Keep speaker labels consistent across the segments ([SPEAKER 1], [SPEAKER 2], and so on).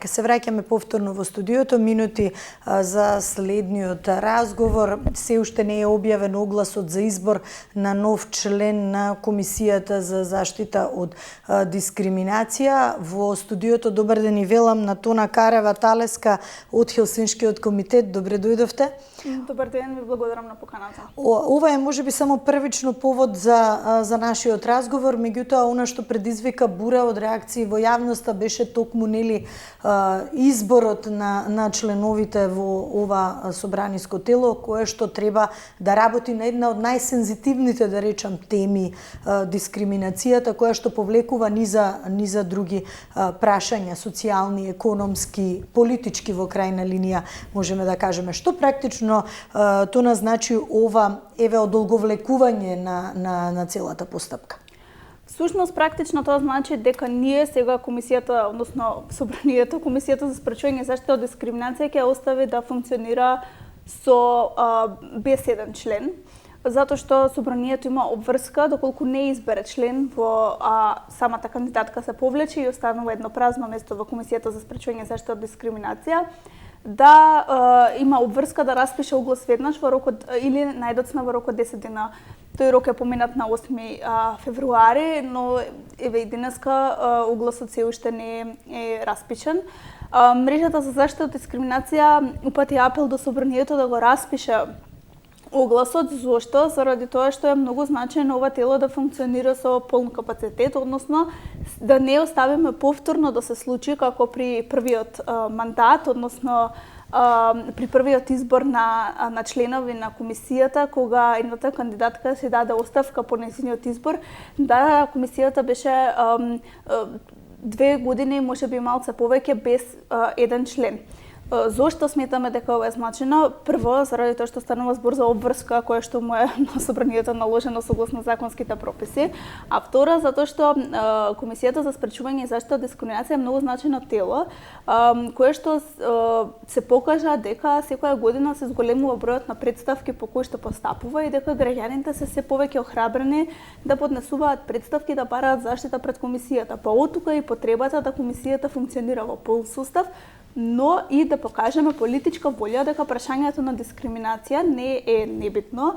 [SPEAKER 1] Така се враќаме повторно во студиото, минути за следниот разговор. Се уште не е објавен огласот за избор на нов член на Комисијата за заштита од дискриминација. Во студиото добар ден и велам на Тона Карева-Талеска од Хелсиншкиот комитет. Добре дојдовте.
[SPEAKER 2] Добар ден, ви благодарам на поканата.
[SPEAKER 1] Ова е можеби само првично повод за нашиот разговор, меѓутоа она што предизвика бура од реакции во јавноста беше токму изборот на членовите во ова собраниско тело, кое што треба да работи на една од најсензитивните, да речам, теми, дискриминацијата, која што повлекува низа други прашања, социјални, економски, политички во крајна линија, можеме да кажеме. Што практично тоа значи ова одолговлекување на целата постапка?
[SPEAKER 2] Всушност, практично тоа значи дека ние сега комисијата, односно собранието, Комисијата за спречување и заштита од дискриминација ќе остави да функционира без еден член, затоа што собранието има обврска доколку не избере член во самата кандидатка се повлече и останува едно празно место во Комисијата за спречување и заштита од дискриминација, да има обврска да распише оглас веднаш во рокот или најдоцна во рокот 10 дена. Тој рок е поминат на 8 февруари, но еве и денеска огласот се уште не е распишан. Мрежата за заштита од дискриминација упати апел до собранието да го распише огласот. Зошто? Заради тоа што е многу значајно ова тело да функционира со полн капацитет, односно да не оставиме повторно да се случи како при првиот мандат, односно при првиот избор на членови на комисијата, кога едната кандидатка се даде оставка по нејзиниот избор, да комисијата беше 2 години, можеби малце повеќе, без еден член. Зошто сметаме дека ова е значено? Прво, заради тоа што станува збор за обврска која што му е на собранието наложено согласно законските прописи, а втора, затоа што Комисијата за спречување и заштита од дискриминација е многу значајно тело, кое што се покажа дека секоја година се зголемува бројот на претставки по кои што постапува и дека граѓаните се повеќе охрабрени да поднесуваат претставки да бараат заштита пред комисијата. Па оттука и потребата да комисијата функционира во полн состав, но и да покажеме политичка волја дека прашањето на дискриминација не е небитно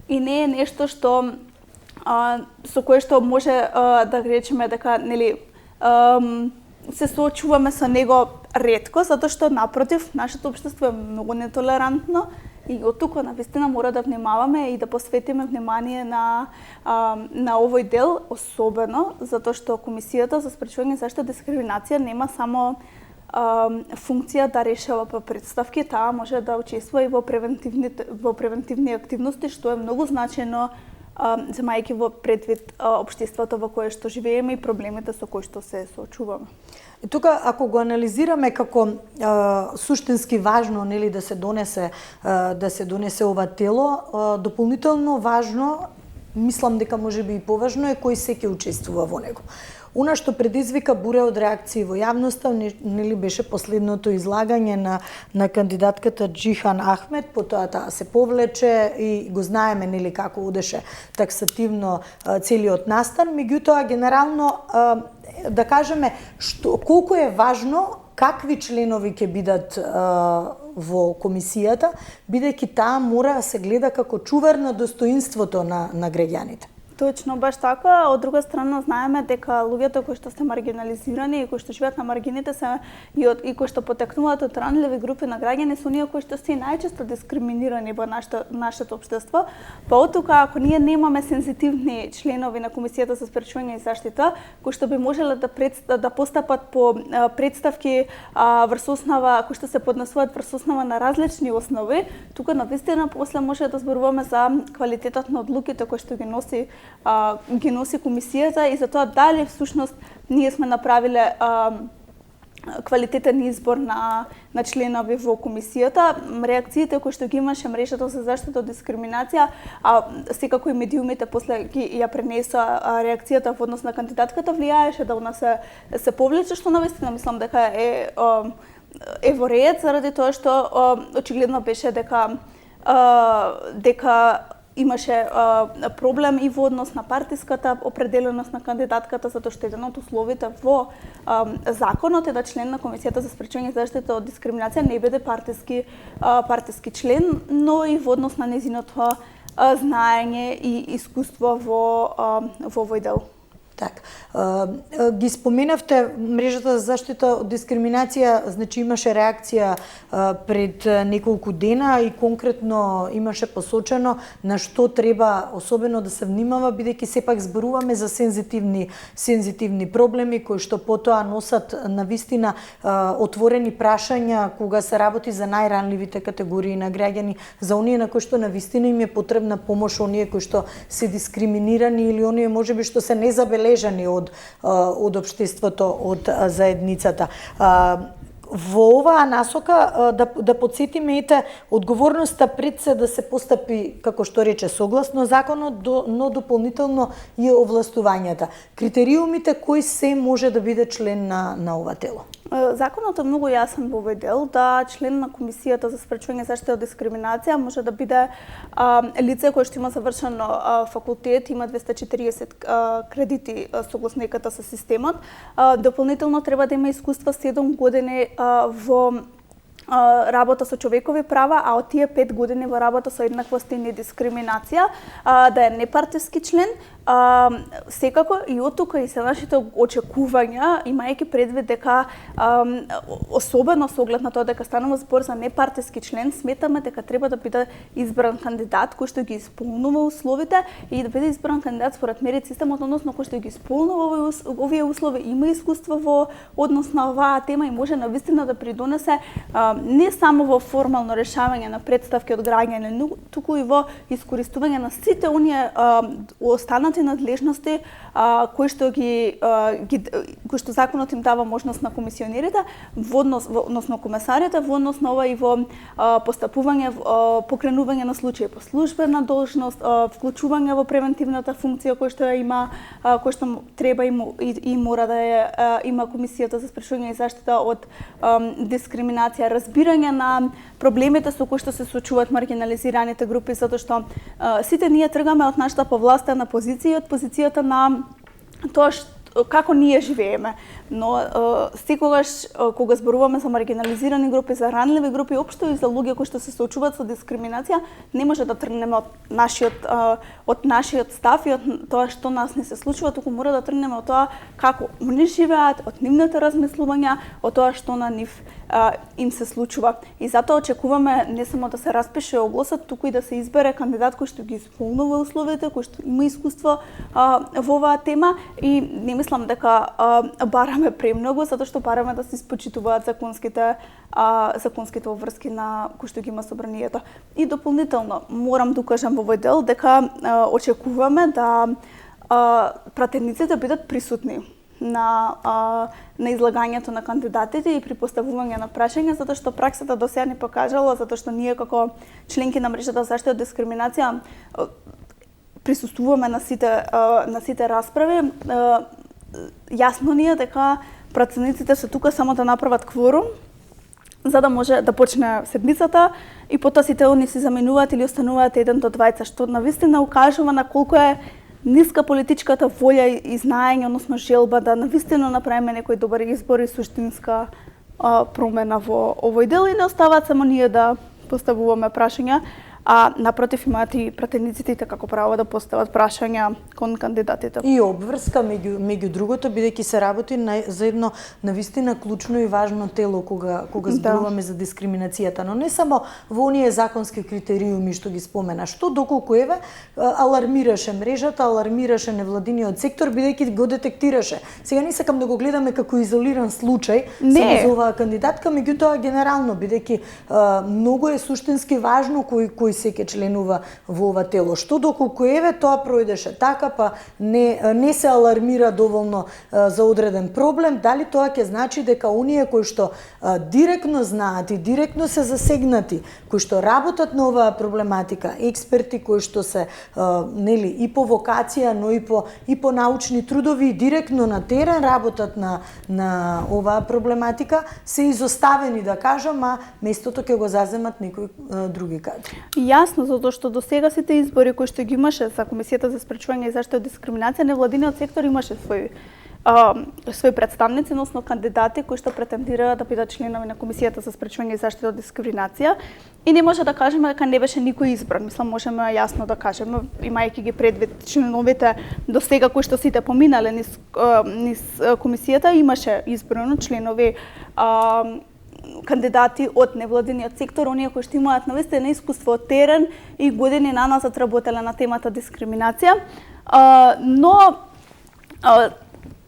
[SPEAKER 2] и не е нешто што со кое што може да речеме дека се соочуваме со него ретко, затоа што напротив нашето општество е многу нетолерантно и оттука навистина мора да внимаваме и да посветиме внимание на овој дел, особено затоа што Комисијата за спречување и заштита од дискриминација нема само функција да решава по претставки, таа може да учествува и во превентивни активности, што е многу значајно земајќи во предвид општеството во кое што живееме и проблемите со кои што се соочуваме.
[SPEAKER 1] И тука, ако го анализираме како суштински важно, нели, да се донесе ова тело, дополнително важно, мислам дека можеби и поважно е кој се ќе учествува во него. Она што предизвика бура од реакции во јавноста, нели, беше последното излагање на кандидатката Џихан Ахмед, потоа таа се повлече и го знаеме, нели, како одеше таксативно целиот настан, меѓутоа генерално да кажеме колку е важно какви членови ќе бидат во комисијата, бидејќи таа мора да се гледа како чувар на достоинството на граѓаните.
[SPEAKER 2] Точно, баш така. Од друга страна, знаеме дека луѓето кои што се маргинализирани и кои што живеат на маргините се и кои што потекнуваат од ранливи групи на граѓани се оние кои што се најчесто дискриминирани во нашето општество. Па оттука, ако ние немаме сензитивни членови на Комисијата за спречување и заштита, кои што би можеле да постапат по претставки врз основа, кои што се поднесуваат врз основа на различни основи, тука навистина после може да зборуваме за квалитетот на одлуките кои што ги носи комисијата и за тоа дали всушност ние сме направиле квалитетен избор на членови во комисијата. Реакциите кои што ги имаше мрежата за заштита од дискриминација, секако и медиумите после ги ја пренесоа реакцијата во однос на кандидатката, влијаеше да она се повлече, што навистина мислам дека е во ред, заради тоа што очигледно беше дека имаше проблем и во однос на партиската определеност на кандидатката, затоа што еден од условите во законот е да член на Комисијата за спречување и заштита од дискриминација не биде партиски член, но и во однос на нејзиното знаење и искуство во овој дел.
[SPEAKER 1] Так. Ги споменавте мрежата за заштита од дискриминација, значи имаше реакција пред неколку дена и конкретно имаше посочено на што треба особено да се внимава, бидејќи сепак зборуваме за сензитивни проблеми кои што потоа носат навистина отворени прашања кога се работи за најранливите категории на граѓани, за оние на кои што навистина им е потребна помош, оние кои што се дискриминирани или оние можеби што се незабележани од општеството, од заедницата. Во оваа насока да потсетиме одговорноста пред се да се постапи, како што рече, согласно законот, но дополнително и овластувањата. Критериумите кој се може да биде член на ова тело?
[SPEAKER 2] Законот е многу јасен во овој дел, да член на Комисијата за спречување и заштита од дискриминација може да биде лице кое што има завршен факултет, има 240 кредити согласно ЕКТ со системот. Дополнително треба да има искуство 7 години во работа со човекови права, а од тие 5 години во работа со еднаквост и недискриминација, да е непартиски член. Секако и од тука и се нашите очекувања, имајќи предвид дека особено со оглед на тоа дека станува збор за непартиски член, сметаме дека треба да биде избран кандидат кој што ги исполнува условите и да биде избран кандидат според мерит системот, односно кој што ги исполнува овие услови, има искуство во однос на оваа тема и може навистина да придонесе не само во формално решавање на претставки од граѓани, но туку и во искористување на сите оние останати надлежности кои што кои што законот им дава можност на комисионерите односно комесарите во однос на ова и во постапување, покренување на случаи по службена должност, вклучување во превентивната функција кој што има, кој што треба и мора да има Комисијата за спречување и заштита од дискриминација, разбирање на проблемите со кои што се соочуваат маргинализираните групи, затоа што сите ние тргаме од нашата повластена позиција и од позицијата на тоа како ние живееме. Но секогаш кога зборуваме за маргинализирани групи, за ранливи групи, општо и за луѓе кои што се соочуваат со дискриминација, не може да тргнеме од нашиот став и од тоа што нас не се случува, туку мора да тргнеме од тоа како они живеат, од нивните размислувања, од тоа што на нив им се случува. И затоа очекуваме не само да се распише огласот, туку и да се избере кандидат кој што ги исполнува условите, кој што има искуство во оваа тема и не мислам дека бараме премногу, затоа што бараме да се испочитуваат законските обврски на кои што ги има собранието. И дополнително морам да укажам во овој дел дека очекуваме да пратениците бидат присутни на излагањето на кандидатите и при поставување на прашања, затоа што праксата до сега ни покажала, затоа што ние како членки на мрежата за заштита од дискриминација присуствуваме на сите расправи. Јасно ни е дека пратениците се тука само да направат кворум, за да може да почне седмицата и потоа сите они се заменуваат или остануваат еден до двајца, што навистина укажува на колку е ниска политичката волја и знаење, односно желба да навистина направиме некој добар избор и суштинска промена во овој дел и не оставаат само ние да поставуваме прашања, а напротив имаат и пратениците како право да постават прашања кон кандидатите. И
[SPEAKER 1] обврска меѓу другото, бидејќи се работи за едно навистина клучно и важно тело кога зборуваме за дискриминацијата, но не само во оние законски критериуми што ги спомена, што доколку алармираше мрежата, алармираше невладиниот сектор, бидејќи го детектираше. Сега не сакам да го гледаме како изолиран случај само за оваа кандидатка, меѓутоа генерално бидејќи многу е суштински важно кој се ќе членува во ова тело. Што доколку тоа пројдеше така, па не се алармира доволно за одреден проблем, дали тоа ќе значи дека оние кои што директно знаат и директно се засегнати, кои што работат на оваа проблематика, експерти кои што се и по вокација, но и по научни трудови и директно на терен работат на оваа проблематика, се изоставени, да кажам, а местото ќе го заземат некои други кадри.
[SPEAKER 2] Јасно, затоа што до сега сите избори кои што ги имаше за Комисијата за спречување и заштита од дискриминација, невладиниот сектор имаше своји представници, односно кандидати кои што претендираат да бидат членови на Комисијата за спречување и заштита од дискриминација. И не може да кажеме дека не беше никој избран. Мислам, можеме јасно да кажеме, имајќи ги предвид членовите до сега кои што сите поминале низ Комисијата, имаше избрано членови кандидати од невладиниот сектор, оние кои што имаат навистина искуство од терен и години наназад работеле на темата дискриминација. Но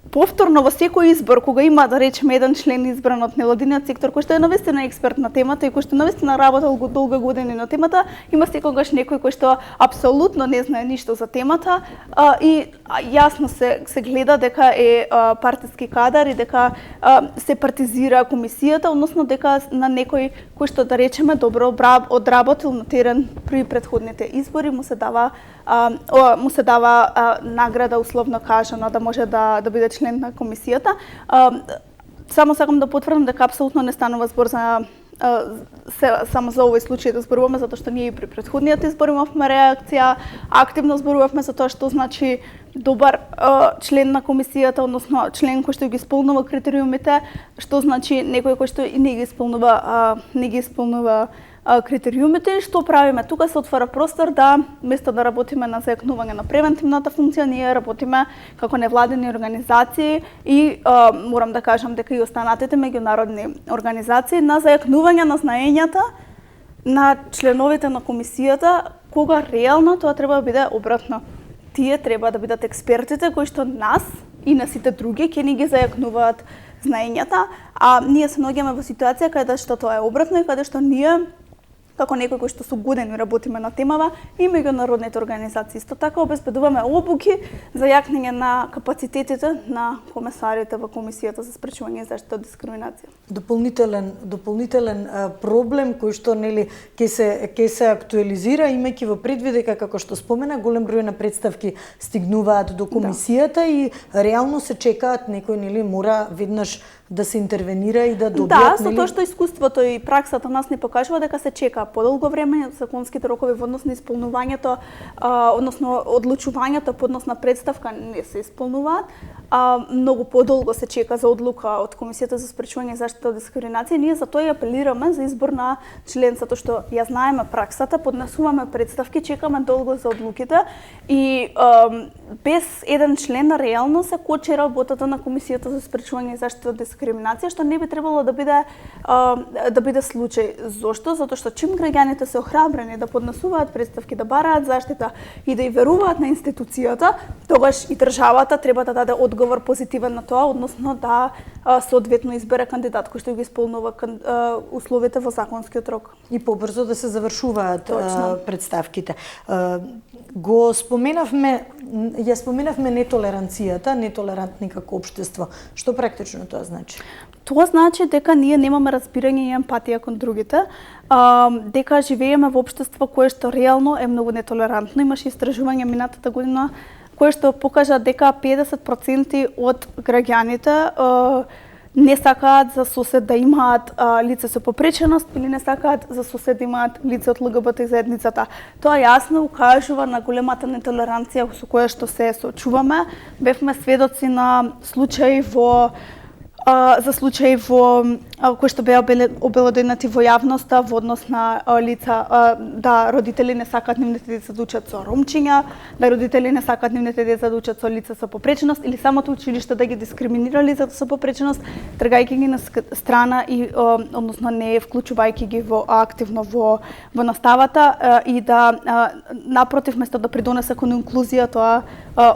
[SPEAKER 2] повторно во секој избор, кога има, да речеме, еден член избран од невладиниот сектор, кој што е навистина експерт на темата и кој што навистина работел долго години на темата, има секогаш некој кој што апсолутно не знае ништо за темата и јасно се гледа дека е партиски кадар и дека се партизира комисијата, односно дека на некој кој што, да речеме, добро одработил на терен при претходните избори му се дава награда, условно кажано, да може да биде член на комисијата. Само сакам да потврдам дека апсолутно не станува збор за само за овој случај да зборуваме, затоа што ние и при претходниот избор имавме реакција, активно зборувавме за тоа што значи добар член на комисијата, односно член кој што ги исполнува критериумите, што значи некој кој што не ги исполнува критериумите. Што правиме? Тука се отвара простор да, место да работиме на зајакнување на превентивната функција, ние работиме како невладини организации и морам да кажам дека и останатите меѓународни организации на зајакнување на знаењата на членовите на комисијата, кога реално тоа треба да биде обратно. Тие треба да бидат експертите кои што нас и на сите други ќе ни ги зајакнуваат знаењата, а ние се наоѓаме во ситуација каде што тоа е обратно и каде што ние како некој кој што со години работиме на темава и меѓународните организации исто така обезбедуваме обуки за јакнење на капацитетите на комесарите во Комисијата за спречување и заштита од дискриминација.
[SPEAKER 1] Дополнителен проблем кој што нели ќе се актуализира, имајќи во предвид дека, како што спомена, голем број на представки стигнуваат до комисијата и реално се чекаат, некој нели мора веднаш да се интервенира и да добијат,
[SPEAKER 2] нели? Да, затоа што искуството и праксата нас не покажува дека се чека подолго време, законските рокови во однос на исполнувањето, односно одлучувањето по однос на представка не се исполнуваат. Многу подолго се чека за одлука од Комисијата за спречување и заштита од дискриминација. Ние затоа и апелираме за избор на член, затоа што ја знаеме праксата, поднесуваме представки, чекаме долго за одлуките и без еден член реално се кочи работата на Комисијата за спречување и заштита од дискриминација, што не би требало да биде случај. Зошто? Затоа што чим граѓаните се охрабрени да поднесуваат представки, да бараат заштита и да и веруваат на институцијата, тогаш и државата треба да даде одговор позитивен на тоа, односно да соодветно избере кандидат кој што ги исполнува условите во законскиот рок.
[SPEAKER 1] И побрзо да се завршуваат представките. Ја споменавме нетолеранцијата, нетолерантни како општество. Што практично тоа значи?
[SPEAKER 2] Тоа значи дека ние немаме разбирање и емпатија кон другите, дека живееме во општество кое што реално е многу нетолерантно. Имаше истражување минатата година кое што покажа дека 50% од граѓаните не сакаат за сосед да имаат лице со попреченост или не сакаат за сосед да имаат лице од ЛГБТ заедницата. Тоа јасно укажува на големата нетолеранција со која што се соочуваме. Бевме сведоци на случаи кои што беа обелоденати во јавноста во однос на лица да родители не сакаат нивните деца да учат со ромчиња, да родители не сакаат нивните деца да учат со лица со попреченост или самото училиште да ги дискриминира лицата со попреченост, тргајќи ги на страна и односно не вклучувајќи ги активно во наставата и да напротив место да придонесе кон инклузија, тоа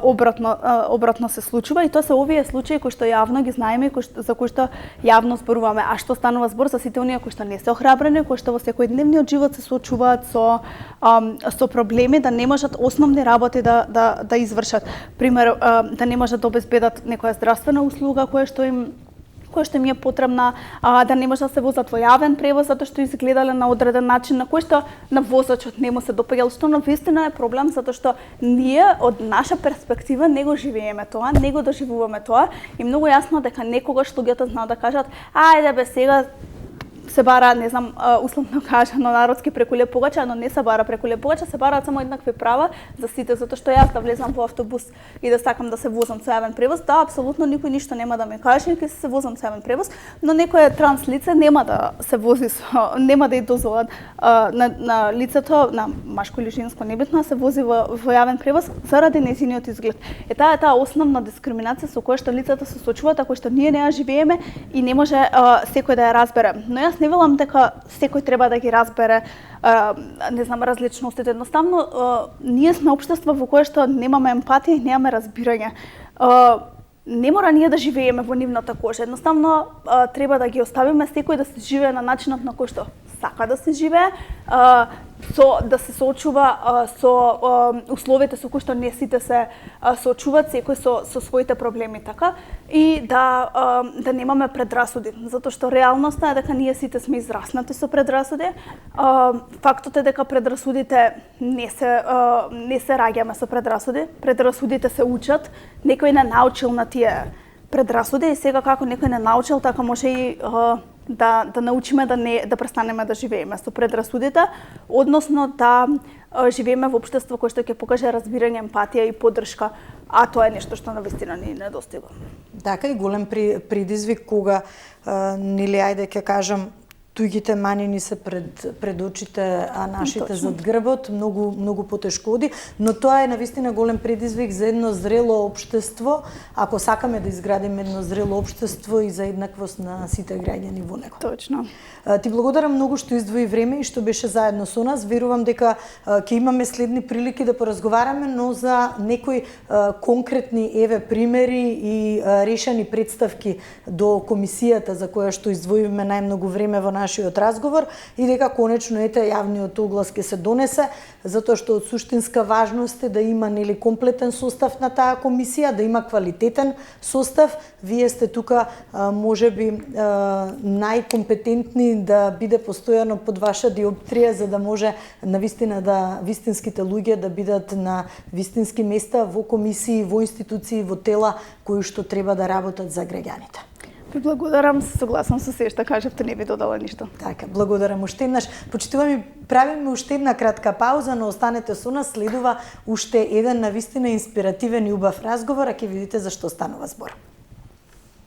[SPEAKER 2] обратно се случува и тоа се овие случаи кои што јавно ги знаеме и за кои што јавно зборуваме. А што станува збор за сите оние кои што не се охрабрени, кои што во секојдневниот живот се соочуваат со проблеми, да не можат основни работи да извршат. Пример, да не можат да обезбедат некоја здравствена услуга која што им е потребна, да не може да се возат во јавен превоз затоа што изгледале на одреден начин на кој што на возачот не му се допаѓал, што навистина е проблем затоа што ние од наша перспектива не го живееме тоа, не го доживуваме тоа и многу јасно дека некогаш луѓето знаат да кажат: ајде бе, сега се бара, не знам, условно кажано народски преку лепогача, но не се бара преку лепогача, се бараат само еднакви права за сите, затоа што јас да влезам во автобус и да сакам да се возам со јавен превоз, да, апсолутно никој ништо нема да ми каже, ќе се возам со јавен превоз, но некое транс лице нема да се вози со, нема да ја дозволат на лицето, на машко или женско, небитно, да се вози во јавен превоз заради нејзиниот изглед. Таа е таа основна дискриминација со која што лицата се соочуваат, која што ние не ја живееме и не може секој да ја разбере. Но јас не велам дека секој треба да ги разбере, не знам, различностите. Едноставно, ние сме општество во кое што немаме емпатија и немаме разбирање. Не мора ние да живееме во нивната кожа. Едноставно, треба да ги оставиме секој да се живее на начинот на кој што сака да се живее, да се соочува со условите со кои што не сите се соочуваат, секој со своите проблеми, така, и да немаме предрасуди, затоа што реалноста е дека ние сите сме израснати со предрасуди. Фактот е дека предрасудите не се раѓаме со предрасуди, предрасудите се учат, некој не научил на тие предрасуди и сега како некој не научил, така може и да научиме да престанеме да живееме со предрасудите, односно да живееме во општество кое што ќе покаже разбирање, емпатија и поддршка, а тоа е нешто што навистина ни недостига.
[SPEAKER 1] Така и голем предизвик кога нели ајде ќе кажам туѓите манини се пред очите, а нашите зад грбот, многу потешко оди, но тоа е навистина голем предизвик за едно зрело општество, ако сакаме да изградиме едно зрело општество и за еднаквост на сите граѓани во него.
[SPEAKER 2] Точно.
[SPEAKER 1] Ти благодарам многу што издвои време и што беше заедно со нас. Верувам дека ќе имаме следни прилики да поразговараме, но за некои конкретни примери и решени представки до комисијата за која што издвоивме најмногу време во нашиот разговор и дека конечно јавниот оглас ќе се донесе, затоа што од суштинска важност е да има нели комплетен состав на таа комисија, да има квалитетен состав. Вие сте тука можеби најкомпетентни да биде постојано под ваша диоптрија за да може навистина да вистинските луѓе да бидат на вистински места во комисии, во институции, во тела кои што треба да работат за граѓаните.
[SPEAKER 2] Ви благодарам, се согласам со се што кажавте, не ви додала ништо.
[SPEAKER 1] Така, благодарам уште еднаш. Почитуваме, правиме уште една кратка пауза, но останете со нас, следува уште еден навистина инспиративен и убав разговор, а ќе видите за што станува збор.